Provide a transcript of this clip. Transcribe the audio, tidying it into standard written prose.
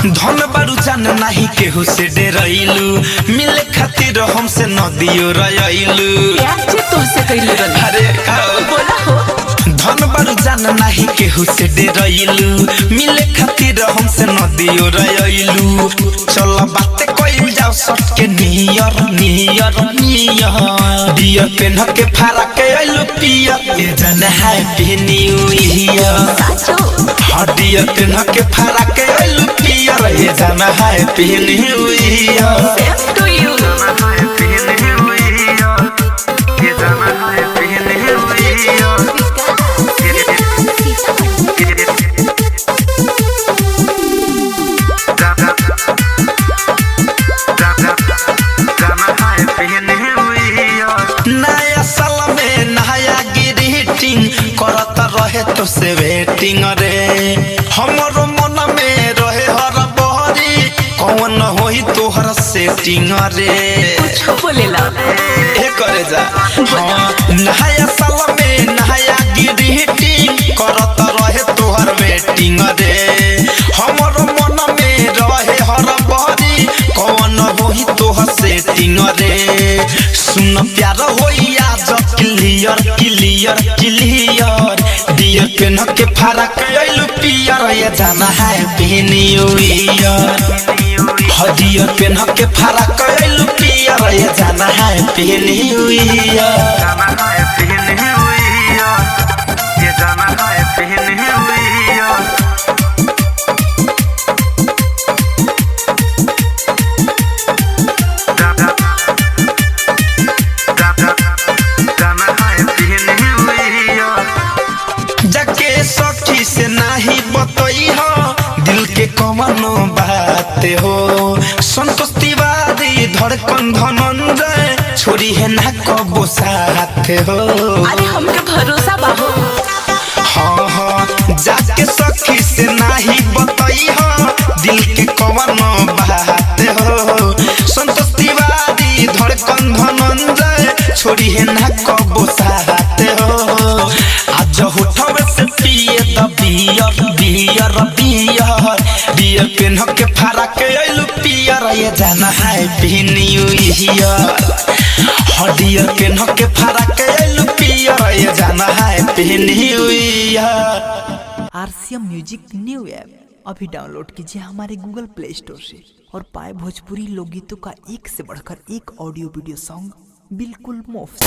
धन बारू जान नहीं केहू से डेरैलू मिले खातिर हमसे नदियो रयलू अरे बोला हो धन बारू जान नहीं केहू से डेरैलू मिले खातिर हमसे नदियो रयलू चल बात कइल जाओ सटके नियर नियर नियर दिया पेन के फारा के आइलू पिया ये जान हैप्पी न्यू ईयर हडिया पेन के फारा के आइलू पिया ये जान happy new year same to you नया साल में नया ग्रीटिंग करत रहे तो से वेटिंग रे हमरो मन में रहे हर बहरी कौन होई तोहर सेटिंग रे बोलेला ए करे जा हाँ नया साल में नया ग्रीटिंग करत रहे तोहर वेटिंग रे हमरो मन में रहे हर बहरी कौन होई तोहर सेटिंग रे सुन प्यार होइया जब क्लियर क्लियर क्लियर दियर पेन के फरक आइलू पियर ये जाना हैप्पी न्यू ईयर हदियर पेन के फरक आइलू पियर ये जाना हैप्पी न्यू ईयर जाके सखी से नहीं बतई हो दिल के कमनो बात हो संतोष तिवारी धड़कन धनंजय छोरी है ना कबो साथ हो अरे हमके भरोसा बाहो हाँ हाँ जाके सखी से नहीं बतई हो दिल के कमनो बात हो संतोष तिवारी धड़कन धनंजय छोरी है ना कबो साथ हो आज होठवे से पिए द beer beer beer beer PAN के फारा के आइलू पियर ये जाना हैप्पी न्यू ईयर हडियर पेन के फारा के आइलू पियर ये जाना happy new year. RCM music new app अभी डाउनलोड कीजिए हमारे गूगल प्ले स्टोर से और पाए भोजपुरी लोकगीतों का एक से बढ़कर एक ऑडियो वीडियो सॉन्ग बिल्कुल मुफ्त।